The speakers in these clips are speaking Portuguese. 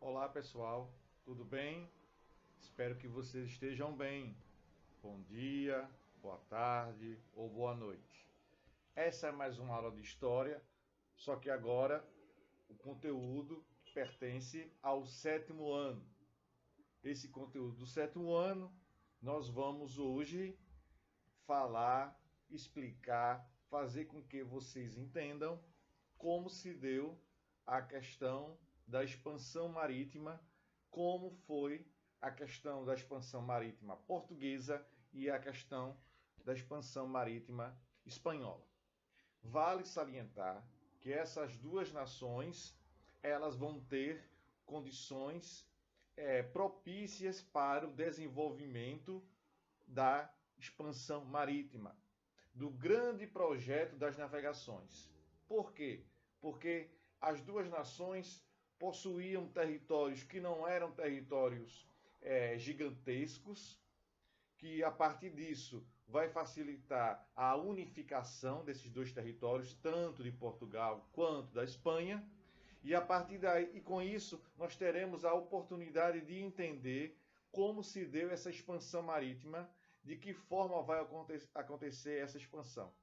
Olá pessoal, tudo bem? Espero que vocês estejam bem. Bom dia, boa tarde ou boa noite. Essa é mais uma aula de história, só que agora o conteúdo pertence ao sétimo ano. Esse conteúdo do sétimo ano nós vamos hoje falar, explicar, fazer com que vocês entendam como se deu a questão da expansão marítima, como foi a questão da expansão marítima portuguesa e a questão da expansão marítima espanhola. Vale salientar que essas duas nações elas vão ter condições propícias para o desenvolvimento da expansão marítima, do grande projeto das navegações. Por quê? Porque as duas nações possuíam territórios que não eram territórios gigantescos, que a partir disso vai facilitar a unificação desses dois territórios, tanto de Portugal quanto da Espanha, e a partir daí, e com isso, nós teremos a oportunidade de entender como se deu essa expansão marítima, de que forma vai acontecer essa expansão.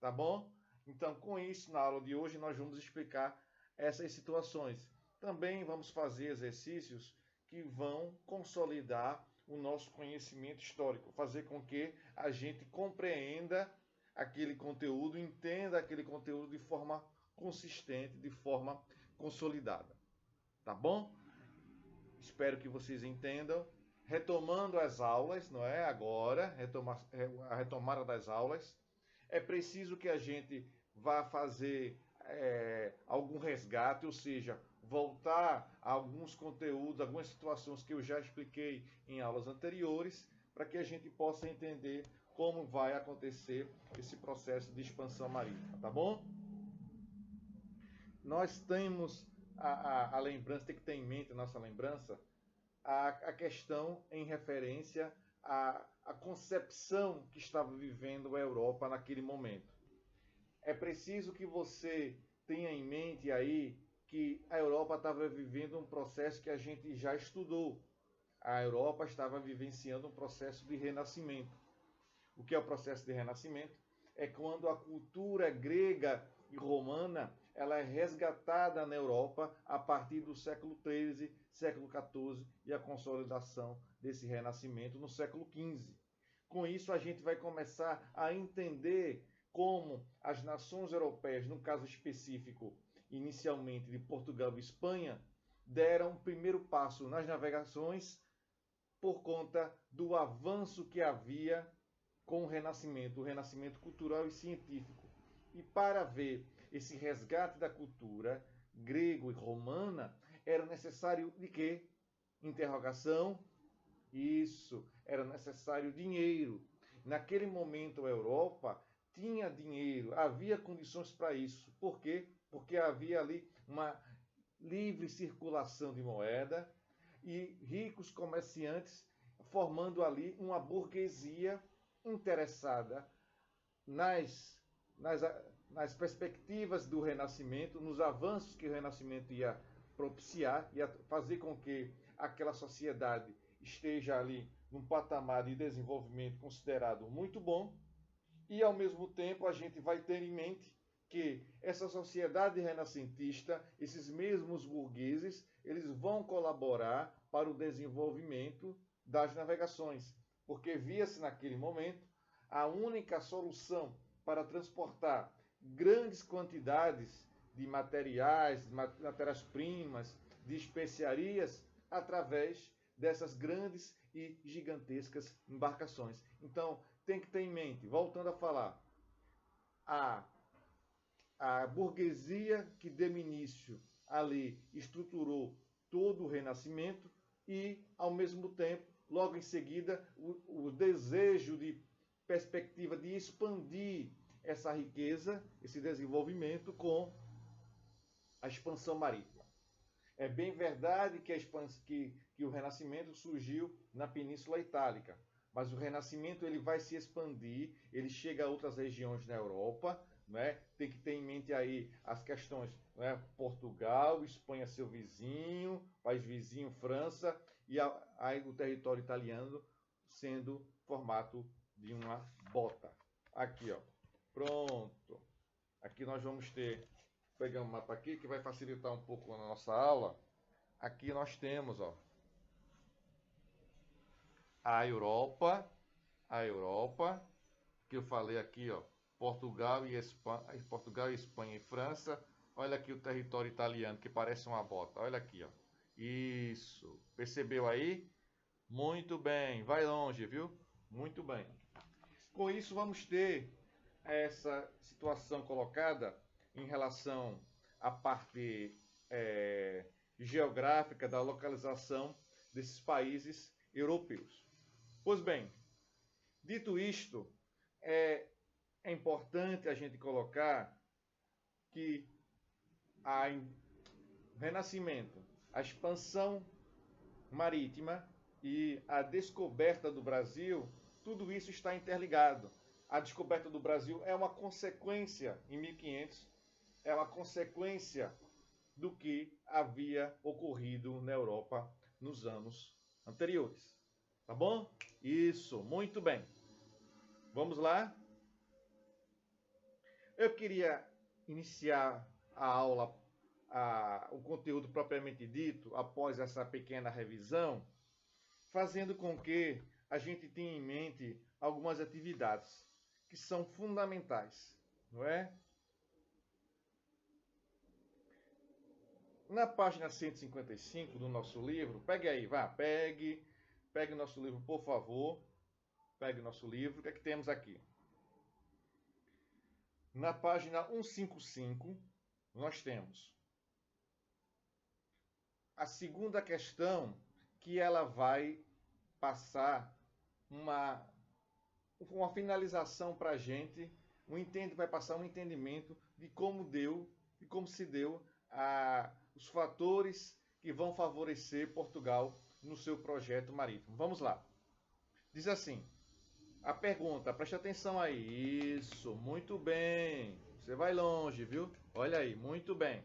Tá bom? Então, com isso, na aula de hoje, nós vamos explicar essas situações. Também vamos fazer exercícios que vão consolidar o nosso conhecimento histórico, fazer com que a gente compreenda aquele conteúdo, entenda aquele conteúdo de forma consistente, de forma consolidada. Tá bom? Espero que vocês entendam. Retomando as aulas, não é? Agora, a retomada das aulas. É preciso que a gente vá fazer algum resgate, ou seja, voltar a alguns conteúdos, algumas situações que eu já expliquei em aulas anteriores, para que a gente possa entender como vai acontecer esse processo de expansão marítima, tá bom? Nós temos a lembrança, tem que ter em mente a nossa lembrança, a questão em referência à concepção que estava vivendo a Europa naquele momento. É preciso que você tenha em mente aí que a Europa estava vivendo um processo que a gente já estudou. A Europa estava vivenciando um processo de renascimento. O que é o processo de renascimento? É quando a cultura grega e romana ela é resgatada na Europa a partir do século XIII, século XIV e a consolidação desse renascimento no século XV. Com isso, a gente vai começar a entender como as nações europeias, no caso específico, inicialmente de Portugal e Espanha, deram o primeiro passo nas navegações por conta do avanço que havia com o renascimento cultural e científico. E para ver esse resgate da cultura grego e romana, era necessário de quê? Interrogação. Isso, era necessário dinheiro. Naquele momento, a Europa tinha dinheiro, havia condições para isso. Por quê? Porque havia ali uma livre circulação de moeda e ricos comerciantes formando ali uma burguesia interessada nas, nas, nas perspectivas do Renascimento, nos avanços que o Renascimento ia propiciar, ia fazer com que aquela sociedade esteja ali num patamar de desenvolvimento considerado muito bom, e ao mesmo tempo a gente vai ter em mente que essa sociedade renascentista, esses mesmos burgueses, eles vão colaborar para o desenvolvimento das navegações, porque via-se naquele momento a única solução para transportar grandes quantidades de materiais, de matérias-primas, de especiarias, através dessas grandes e gigantescas embarcações. Então, tem que ter em mente, voltando a falar, a, a burguesia que deu início ali estruturou todo o Renascimento e, ao mesmo tempo, logo em seguida, o desejo de perspectiva de expandir essa riqueza, esse desenvolvimento com a expansão marítima. É bem verdade que o Renascimento surgiu na Península Itálica, mas o Renascimento ele vai se expandir, ele chega a outras regiões na Europa, né? Tem que ter em mente aí as questões, né? Portugal, Espanha, seu vizinho, país vizinho, França, e aí o território italiano sendo formato de uma bota. Aqui, ó. Pronto. Aqui nós vamos ter, pegar um mapa aqui que vai facilitar um pouco a nossa aula. Aqui nós temos, ó, a Europa, que eu falei aqui, ó, Portugal e Espanha e França. Olha aqui o território italiano, que parece uma bota. Olha aqui, ó. Isso. Percebeu aí? Muito bem. Vai longe, viu? Muito bem. Com isso, vamos ter essa situação colocada em relação à parte geográfica da localização desses países europeus. Pois bem, dito isto, é importante a gente colocar que o renascimento, a expansão marítima e a descoberta do Brasil, tudo isso está interligado. A descoberta do Brasil é uma consequência, em 1500, é uma consequência do que havia ocorrido na Europa nos anos anteriores. Tá bom? Isso, muito bem. Vamos lá? Eu queria iniciar a aula, o conteúdo propriamente dito, após essa pequena revisão, fazendo com que a gente tenha em mente algumas atividades que são fundamentais, não é? Na página 155 do nosso livro, pegue aí, vá, pegue o nosso livro, por favor. Pegue o nosso livro. O que é que temos aqui? Na página 155, nós temos a segunda questão, que ela vai passar uma finalização para a gente, vai passar um entendimento de como se deu os fatores que vão favorecer Portugal no seu projeto marítimo. Vamos lá. Diz assim, a pergunta, preste atenção aí. Isso, muito bem. Você vai longe, viu? Olha aí, muito bem.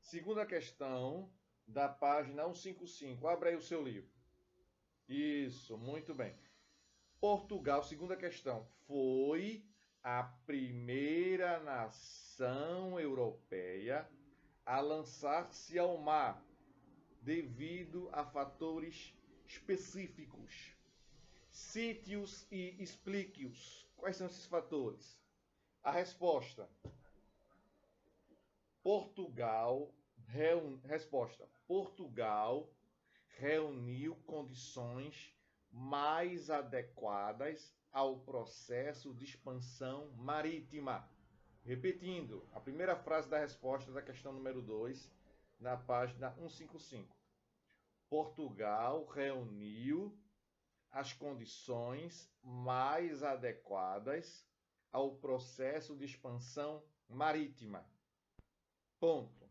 Segunda questão da página 155. Abra aí o seu livro. Isso, muito bem. Portugal, segunda questão, foi a primeira nação europeia a lançar-se ao mar devido a fatores específicos. Cite-os e explique-os. Quais são esses fatores? A resposta: Portugal reuniu condições mais adequadas ao processo de expansão marítima. Repetindo, a primeira frase da resposta da questão número 2, na página 155. Portugal reuniu as condições mais adequadas ao processo de expansão marítima. Ponto.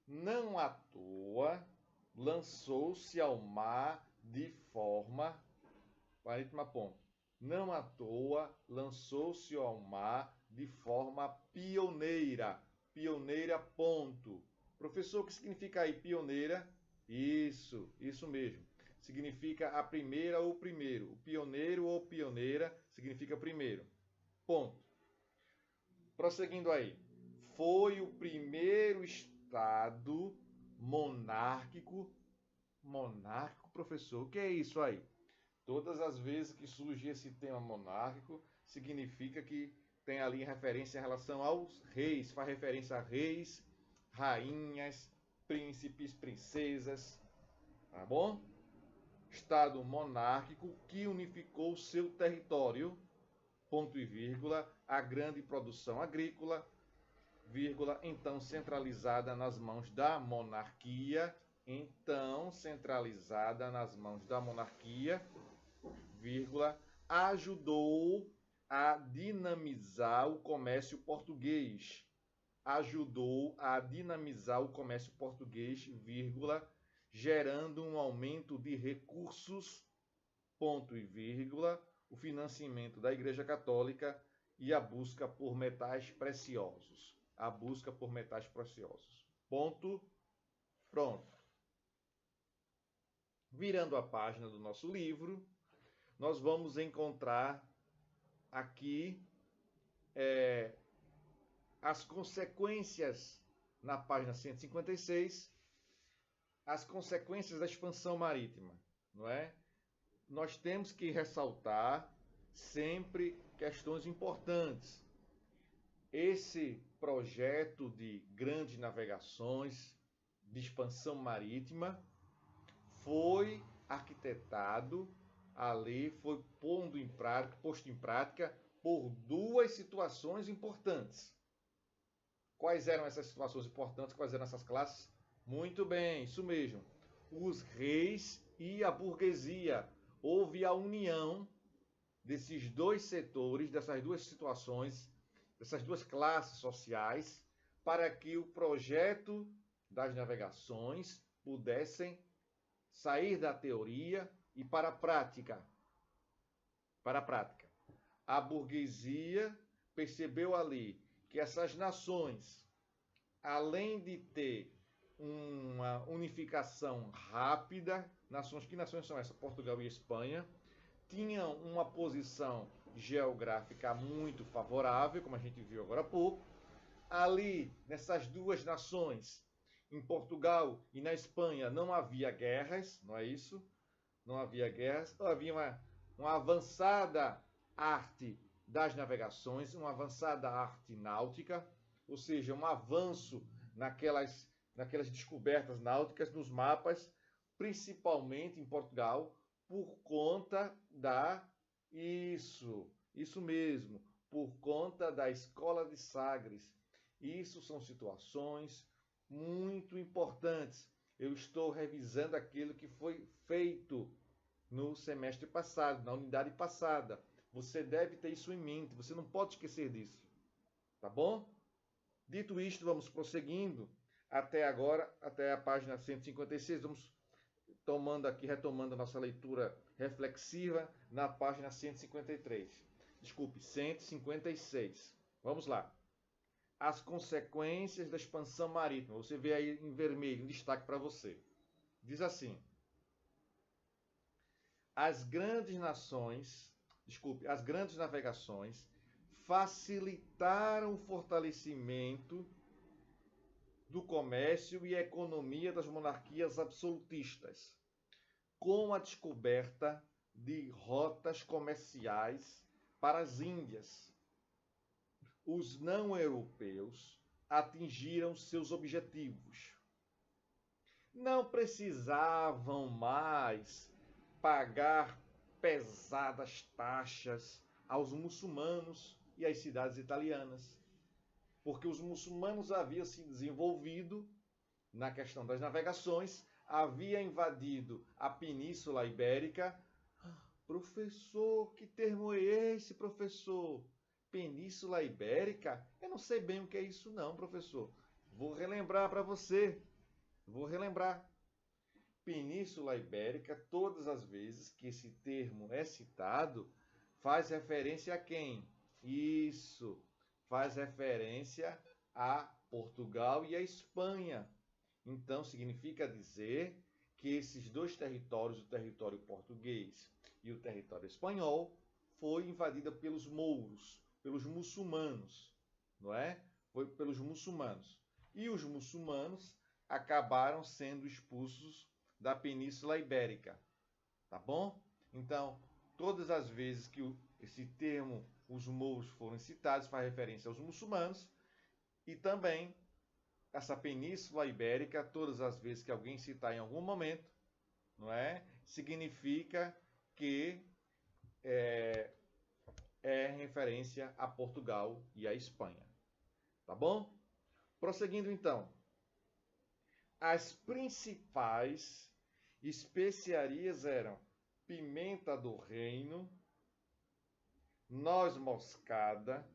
Não à toa lançou-se ao mar de forma marítima. Ponto. Não à toa lançou-se ao mar de forma pioneira. Pioneira, ponto. Professor, o que significa aí pioneira? Isso mesmo. Significa a primeira ou primeiro. O pioneiro ou pioneira significa primeiro. Ponto. Prosseguindo aí. Foi o primeiro estado monárquico. Monárquico, professor, o que é isso aí? Todas as vezes que surge esse tema monárquico, significa que tem ali referência em relação aos reis, faz referência a reis, rainhas, príncipes, princesas, tá bom? Estado monárquico que unificou seu território, ponto e vírgula, a grande produção agrícola, vírgula, então centralizada nas mãos da monarquia, vírgula, ajudou a dinamizar o comércio português. Vírgula, gerando um aumento de recursos, ponto e vírgula, o financiamento da Igreja Católica e a busca por metais preciosos. A busca por metais preciosos. Ponto. Pronto. Virando a página do nosso livro, nós vamos encontrar aqui as consequências, na página 156, as consequências da expansão marítima, não é? Nós temos que ressaltar sempre questões importantes. Esse projeto de grandes navegações, de expansão marítima, foi arquitetado ali, foi posto em prática por duas situações importantes. Quais eram essas situações importantes? Quais eram essas classes? Muito bem, isso mesmo. Os reis e a burguesia. Houve a união desses dois setores, dessas duas situações, dessas duas classes sociais, para que o projeto das navegações pudessem sair da teoria e para a prática. Para a prática. A burguesia percebeu ali que essas nações, além de ter uma unificação rápida, que nações são essas? Portugal e Espanha, tinham uma posição geográfica muito favorável, como a gente viu agora há pouco. Ali, nessas duas nações, em Portugal e na Espanha, não havia guerras, não é isso? Não havia guerras, havia uma avançada arte das navegações, uma avançada arte náutica, ou seja, um avanço naquelas descobertas náuticas, nos mapas, principalmente em Portugal, por conta isso mesmo, por conta da Escola de Sagres. Isso são situações muito importantes. Eu estou revisando aquilo que foi feito no semestre passado, na unidade passada. Você deve ter isso em mente, você não pode esquecer disso. Tá bom? Dito isto, vamos prosseguindo até agora, até a página 156. Vamos retomando a nossa leitura reflexiva na página 153. Desculpe, 156. Vamos lá. As consequências da expansão marítima. Você vê aí em vermelho, um destaque para você. Diz assim: as grandes navegações facilitaram o fortalecimento do comércio e a economia das monarquias absolutistas, com a descoberta de rotas comerciais para as Índias. Os não-europeus atingiram seus objetivos. Não precisavam mais pagar pesadas taxas aos muçulmanos e às cidades italianas, porque os muçulmanos haviam se desenvolvido na questão das navegações, havia invadido a Península Ibérica. Professor, que termo é esse, professor? Península Ibérica? Eu não sei bem o que é isso não, professor. Vou relembrar para você. Península Ibérica, todas as vezes que esse termo é citado, faz referência a quem? Isso, faz referência a Portugal e a Espanha. Então, significa dizer que esses dois territórios, o território português e o território espanhol, foi invadida pelos mouros, pelos muçulmanos, não é? Foi pelos muçulmanos. E os muçulmanos acabaram sendo expulsos da Península Ibérica, tá bom? Então, todas as vezes que esse termo, os mouros, foram citados, faz referência aos muçulmanos, e também essa Península Ibérica, todas as vezes que alguém citar em algum momento, não é? Significa que é referência a Portugal e a Espanha. Tá bom? Prosseguindo então. As principais especiarias eram pimenta do reino, noz moscada,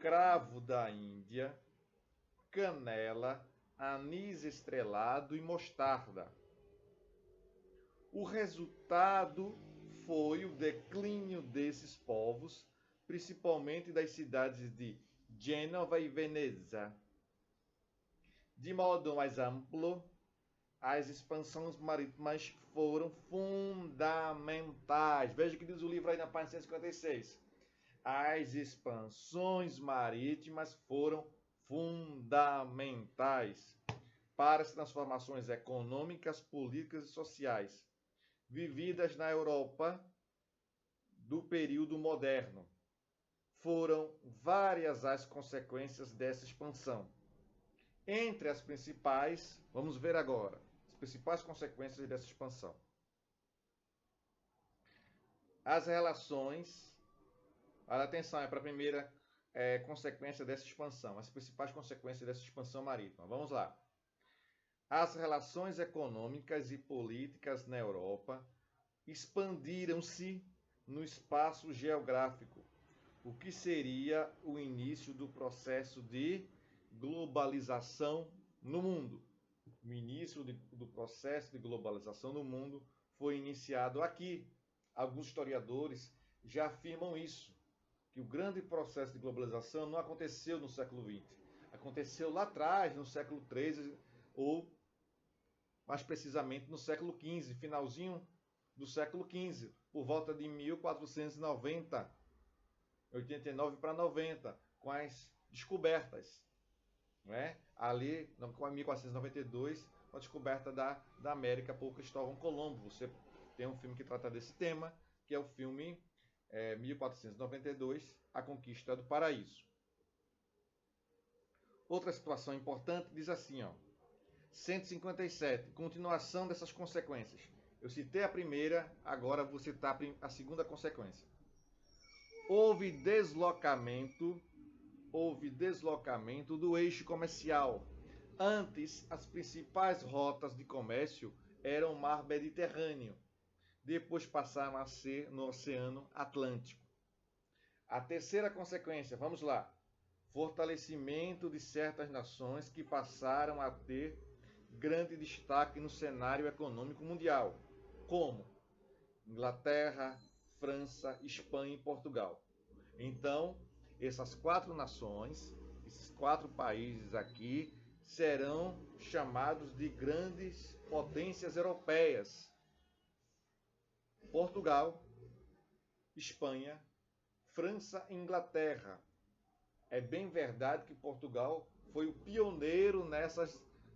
cravo da Índia, canela, anis estrelado e mostarda. O resultado foi o declínio desses povos, principalmente das cidades de Gênova e Veneza. De modo mais amplo, as expansões marítimas foram fundamentais. Veja o que diz o livro aí na página 156. As expansões marítimas foram fundamentais para as transformações econômicas, políticas e sociais vividas na Europa do período moderno. Foram várias as consequências dessa expansão. Entre as principais, vamos ver agora, as principais consequências dessa expansão. As relações, atenção, é para a primeira consequência dessa expansão, as principais consequências dessa expansão marítima. Vamos lá. As relações econômicas e políticas na Europa expandiram-se no espaço geográfico, o que seria o início do processo de globalização no mundo. O início do processo de globalização no mundo foi iniciado aqui. Alguns historiadores já afirmam isso, que o grande processo de globalização não aconteceu no século XX. Aconteceu lá atrás, no século XIII, ou mais precisamente no século XV, finalzinho do século XV, por volta de 1490, 89 para 90, com as descobertas. Não é? Ali, em 1492, a descoberta da América por Cristóvão Colombo. Você tem um filme que trata desse tema, que é o filme 1492, A Conquista do Paraíso. Outra situação importante diz assim, 157, continuação dessas consequências. Eu citei a primeira, agora vou citar a segunda consequência. Houve deslocamento do eixo comercial. Antes, as principais rotas de comércio eram o mar Mediterrâneo. Depois passaram a ser no Oceano Atlântico. A terceira consequência, vamos lá. Fortalecimento de certas nações que passaram a ter grande destaque no cenário econômico mundial, como Inglaterra, França, Espanha e Portugal. Então, essas quatro nações, esses quatro países aqui, serão chamados de grandes potências europeias. Portugal, Espanha, França e Inglaterra. É bem verdade que Portugal foi o pioneiro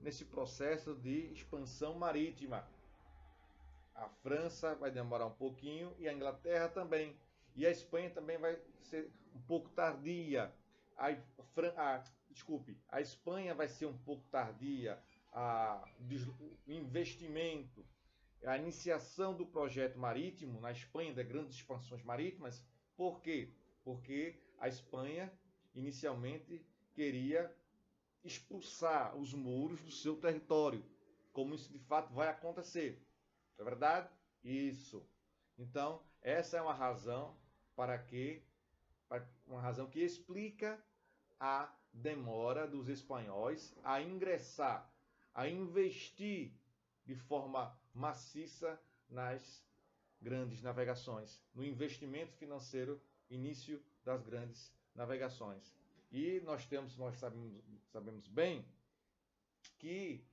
nesse processo de expansão marítima. A França vai demorar um pouquinho e a Inglaterra também. E a Espanha também vai ser um pouco tardia. A Espanha vai ser um pouco tardia. O investimento, a iniciação do projeto marítimo na Espanha, das grandes expansões marítimas. Por quê? Porque a Espanha inicialmente queria expulsar os mouros do seu território, como isso de fato vai acontecer. Não é verdade? Isso. Então, essa é uma razão uma razão que explica a demora dos espanhóis a ingressar, a investir de forma maciça nas grandes navegações, no investimento financeiro, início das grandes navegações. E nós sabemos bem que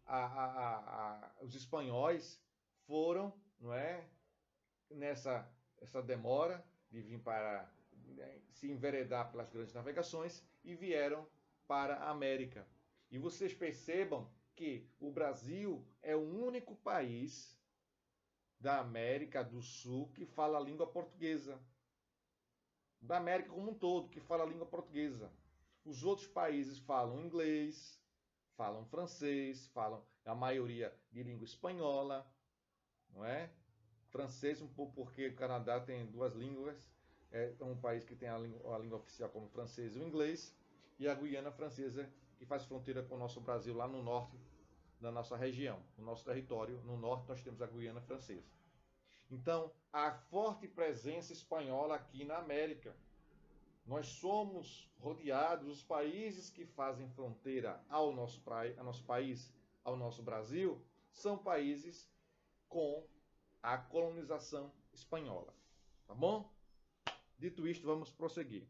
os espanhóis foram, não é, essa demora de vir para se enveredar pelas grandes navegações e vieram para a América. E vocês percebam que o Brasil é o único país da América do Sul que fala a língua portuguesa. Da América como um todo, que fala a língua portuguesa. Os outros países falam inglês, falam francês, falam a maioria de língua espanhola, não é? Francês um pouco porque o Canadá tem duas línguas, é um país que tem a língua oficial como francês e o inglês, e a Guiana Francesa, que faz fronteira com o nosso Brasil lá no norte da nossa região, no nosso território. No norte nós temos a Guiana Francesa. Então, há forte presença espanhola aqui na América. Nós somos rodeados, os países que fazem fronteira ao nosso país, ao nosso Brasil, são países com a colonização espanhola. Tá bom? Dito isto, vamos prosseguir.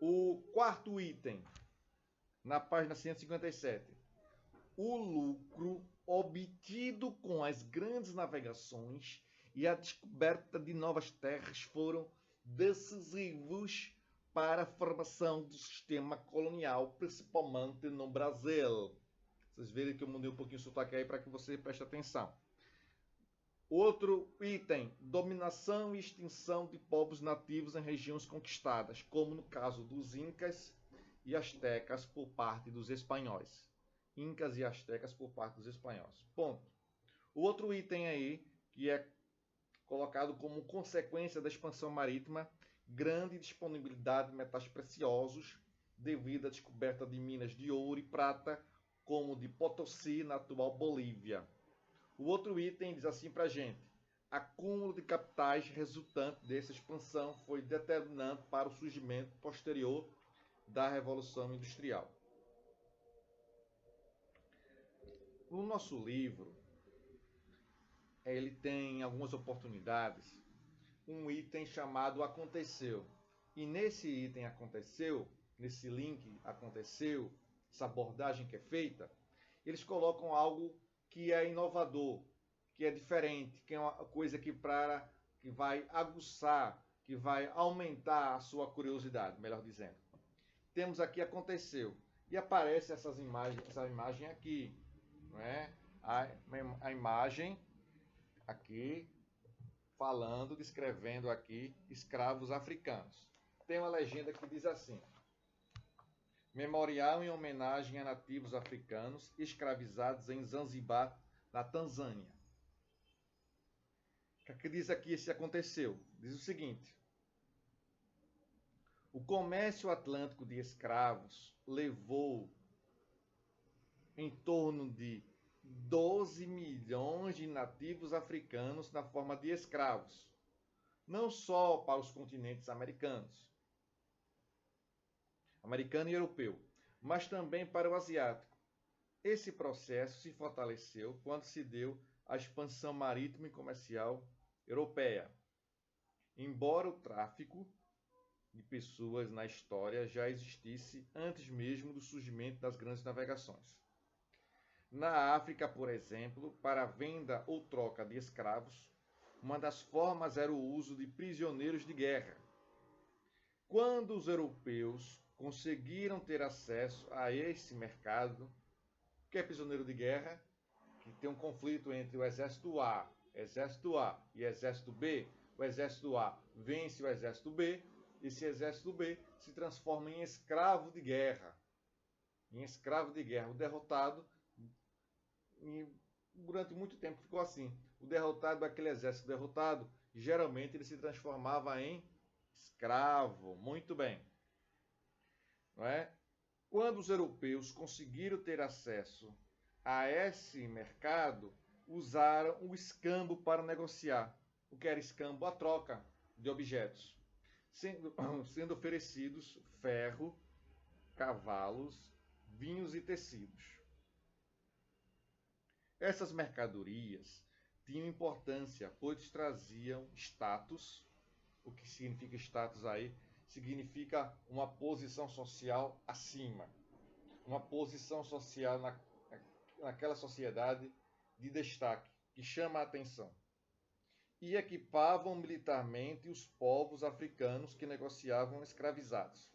O quarto item, na página 157. O lucro obtido com as grandes navegações e a descoberta de novas terras foram decisivos para a formação do sistema colonial, principalmente no Brasil. Vocês verem que eu mudei um pouquinho o sotaque aí para que você preste atenção. Outro item, dominação e extinção de povos nativos em regiões conquistadas, como no caso dos Incas e Astecas por parte dos espanhóis. Incas e Astecas por parte dos espanhóis. Ponto. O outro item aí, que é colocado como consequência da expansão marítima, grande disponibilidade de metais preciosos devido à descoberta de minas de ouro e prata, como de Potosí, na atual Bolívia. O outro item diz assim para a gente: acúmulo de capitais resultante dessa expansão foi determinante para o surgimento posterior da Revolução Industrial. No nosso livro, ele tem algumas oportunidades, um item chamado Aconteceu. E nesse item Aconteceu, nesse link Aconteceu, essa abordagem que é feita, eles colocam algo que é inovador, que é diferente, que é uma coisa que vai aguçar, que vai aumentar a sua curiosidade, melhor dizendo. Temos aqui Aconteceu. E aparece essa imagem aqui, não é? A imagem aqui falando, descrevendo aqui escravos africanos. Tem uma legenda que diz assim: memorial em homenagem a nativos africanos escravizados em Zanzibar, na Tanzânia. O que diz aqui se aconteceu? Diz o seguinte: o comércio atlântico de escravos levou em torno de 12 milhões de nativos africanos na forma de escravos, não só para os continentes americano e europeu, mas também para o asiático. Esse processo se fortaleceu quando se deu a expansão marítima e comercial europeia. Embora o tráfico de pessoas na história já existisse antes mesmo do surgimento das grandes navegações. Na África, por exemplo, para a venda ou troca de escravos, uma das formas era o uso de prisioneiros de guerra. Quando os europeus conseguiram ter acesso a esse mercado, o que é prisioneiro de guerra? Que tem um conflito entre o exército A e exército B. O exército A vence o exército B, e esse exército B se transforma em escravo de guerra. O derrotado, e durante muito tempo ficou assim. O derrotado, aquele exército derrotado, geralmente ele se transformava em escravo. Muito bem. Não é? Quando os europeus conseguiram ter acesso a esse mercado, usaram o escambo para negociar. O que era escambo? A troca de objetos. Sendo oferecidos ferro, cavalos, vinhos e tecidos. Essas mercadorias tinham importância, pois traziam status. O que significa status aí? Significa uma posição social acima. Uma posição social naquela sociedade de destaque, que chama a atenção. E equipavam militarmente os povos africanos que negociavam escravizados.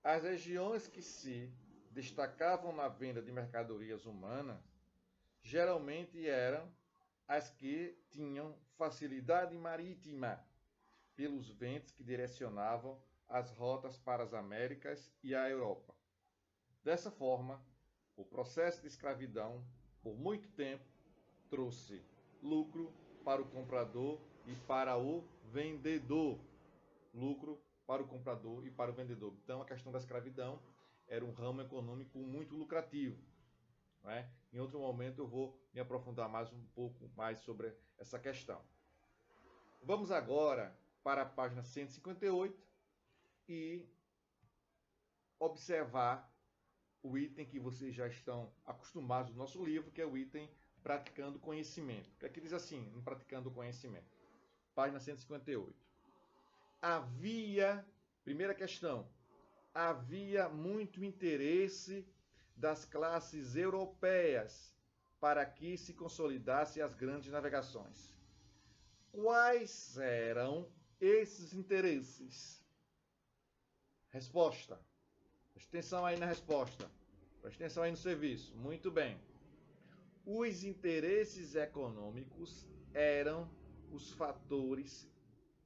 As regiões que se destacavam na venda de mercadorias humanas geralmente eram as que tinham facilidade marítima, pelos ventos que direcionavam as rotas para as Américas e a Europa. Dessa forma, o processo de escravidão, por muito tempo, trouxe lucro para o comprador e para o vendedor. Lucro para o comprador e para o vendedor. Então, a questão da escravidão era um ramo econômico muito lucrativo. Não é? Em outro momento eu vou me aprofundar um pouco mais sobre essa questão. Vamos agora para a página 158 e observar o item que vocês já estão acostumados no nosso livro, que é o item Praticando Conhecimento. Que aqui diz assim, no Praticando Conhecimento. Página 158. Havia, primeira questão, havia muito interesse das classes europeias para que se consolidassem as grandes navegações. Quais eram esses interesses? Resposta. Preste atenção aí na resposta. Preste atenção aí no serviço. Muito bem. Os interesses econômicos eram os fatores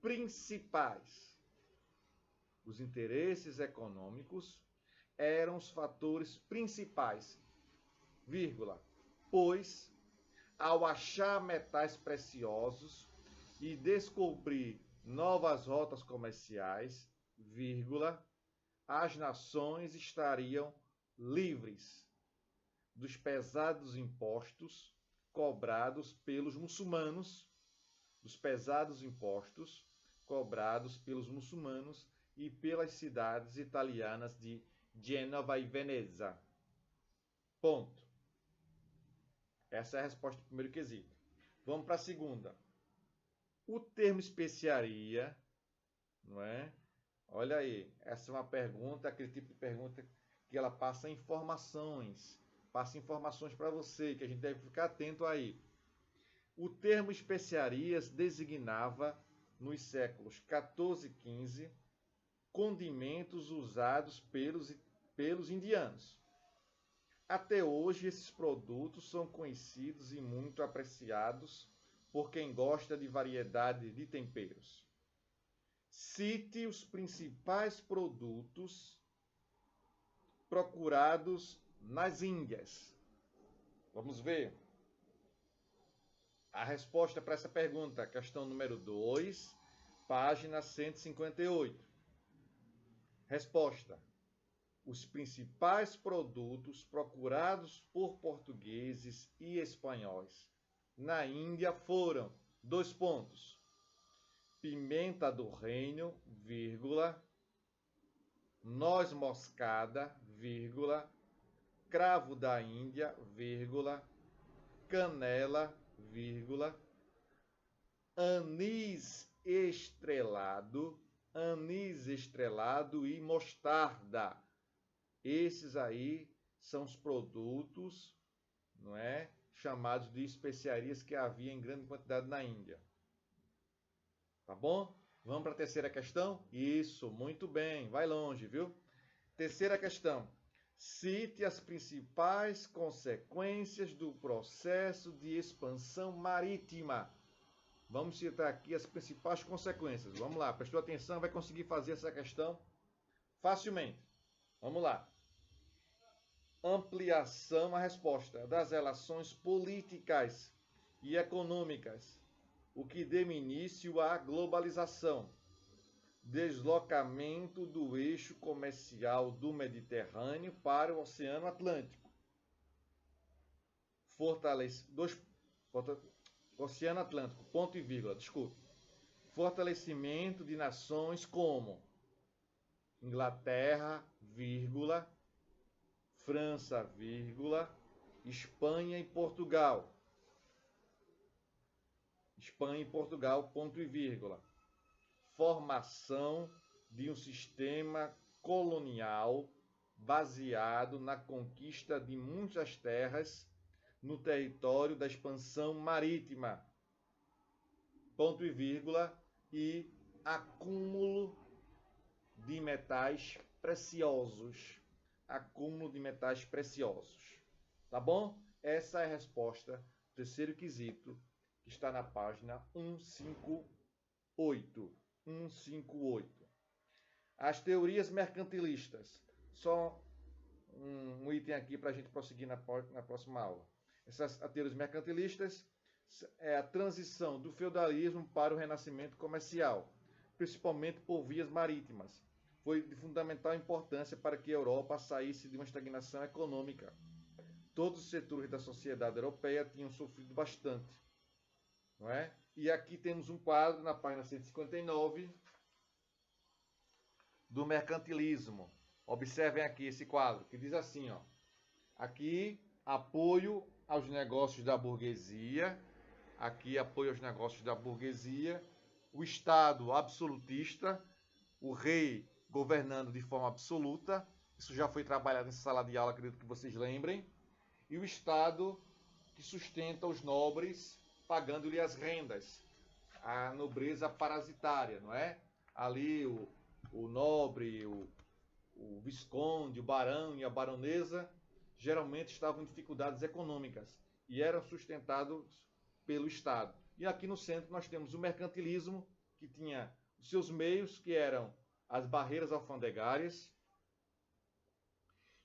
principais. Os interesses econômicos eram os fatores principais, vírgula, pois, ao achar metais preciosos e descobrir novas rotas comerciais, vírgula, as nações estariam livres dos pesados impostos cobrados pelos muçulmanos, e pelas cidades italianas de Gênova e Veneza. Ponto. Essa é a resposta do primeiro quesito. Vamos para a segunda. O termo especiaria, não é? Olha aí, essa é uma pergunta, aquele tipo de pergunta que ela passa informações para você, que a gente deve ficar atento aí. O termo especiarias designava, nos séculos 14 e 15, condimentos usados pelos indianos. Até hoje, esses produtos são conhecidos e muito apreciados por quem gosta de variedade de temperos. Cite os principais produtos procurados nas Índias. Vamos ver. A resposta para essa pergunta, questão número 2, página 158. Resposta. Os principais produtos procurados por portugueses e espanhóis na Índia foram, 2 pontos, pimenta do reino, vírgula, noz moscada, vírgula, cravo da Índia, vírgula, canela, vírgula, anis estrelado e mostarda. Esses aí são os produtos, não é, chamados de especiarias que havia em grande quantidade na Índia. Tá bom? Vamos para a terceira questão? Isso, muito bem, vai longe, viu? Terceira questão. Cite as principais consequências do processo de expansão marítima. Vamos citar aqui as principais consequências. Vamos lá, prestou atenção, vai conseguir fazer essa questão facilmente. Vamos lá. Ampliação, a resposta, das relações políticas e econômicas, o que deu início à globalização. Deslocamento do eixo comercial do Mediterrâneo para o Oceano Atlântico. Oceano Atlântico, ponto e vírgula, desculpe. Fortalecimento de nações como Inglaterra, vírgula, França, vírgula, Espanha e Portugal. Ponto e vírgula. Formação de um sistema colonial baseado na conquista de muitas terras no território da expansão marítima. Ponto e vírgula. E acúmulo de metais preciosos. Tá bom? Essa é a resposta do terceiro quesito, que está na página 158. As teorias mercantilistas. Só um item aqui para a gente prosseguir na próxima aula. Essas teorias mercantilistas é a transição do feudalismo para o renascimento comercial, principalmente por vias marítimas. Foi de fundamental importância para que a Europa saísse de uma estagnação econômica. Todos os setores da sociedade europeia tinham sofrido bastante, não é? E aqui temos um quadro na página 159 do mercantilismo. Observem aqui esse quadro, que diz assim, ó. Aqui, apoio aos negócios da burguesia. Aqui, apoio aos negócios da burguesia. O Estado absolutista. O rei governando de forma absoluta. Isso já foi trabalhado em sala de aula, acredito que vocês lembrem. E o Estado que sustenta os nobres, pagando-lhe as rendas. A nobreza parasitária, não é? Ali o nobre, o visconde, o barão e a baronesa geralmente estavam em dificuldades econômicas e eram sustentados pelo Estado. E aqui no centro nós temos o mercantilismo, que tinha os seus meios, que eram as barreiras alfandegárias,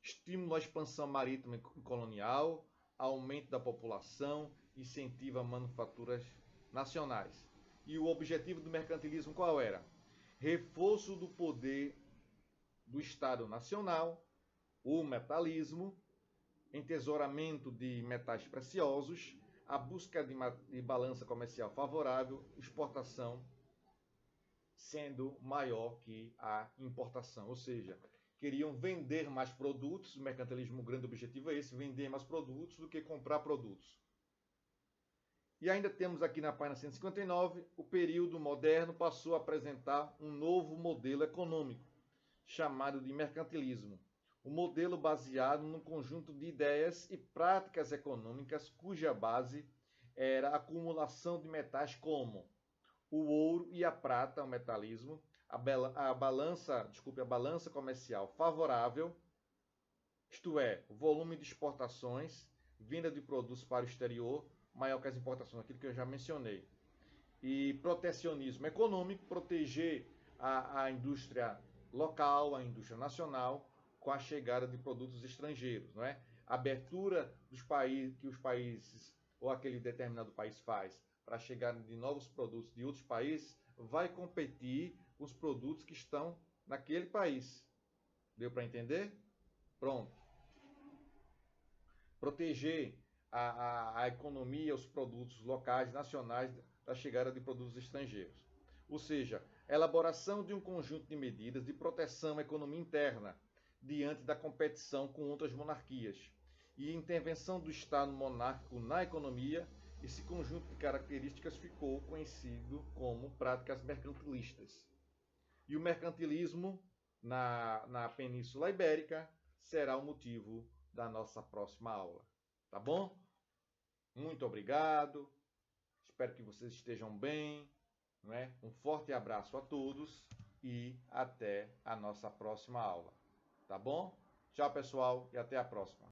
estímulo à expansão marítima e colonial, aumento da população, incentiva a manufaturas nacionais. E o objetivo do mercantilismo qual era? Reforço do poder do Estado Nacional, o metalismo, entesouramento de metais preciosos, a busca de balança comercial favorável, exportação sendo maior que a importação. Ou seja, queriam vender mais produtos, o mercantilismo, o grande objetivo é esse, vender mais produtos do que comprar produtos. E ainda temos aqui na página 159, o período moderno passou a apresentar um novo modelo econômico, chamado de mercantilismo. Um modelo baseado num conjunto de ideias e práticas econômicas cuja base era a acumulação de metais como o ouro e a prata, o metalismo, a balança comercial favorável, isto é, o volume de exportações, venda de produtos para o exterior, maior que as importações, aquilo que eu já mencionei. E protecionismo econômico, proteger a indústria local, a indústria nacional, com a chegada de produtos estrangeiros, não é? Abertura dos países que os países ou aquele determinado país faz para a chegada de novos produtos de outros países, vai competir com os produtos que estão naquele país. Deu para entender? Pronto. Proteger a economia, os produtos locais, nacionais, da chegada de produtos estrangeiros. Ou seja, elaboração de um conjunto de medidas de proteção à economia interna, diante da competição com outras monarquias, e intervenção do Estado monárquico na economia. Esse conjunto de características ficou conhecido como práticas mercantilistas. E o mercantilismo na Península Ibérica será o motivo da nossa próxima aula. Tá bom? Muito obrigado. Espero que vocês estejam bem. Não é? Um forte abraço a todos e até a nossa próxima aula. Tá bom? Tchau, pessoal, e até a próxima.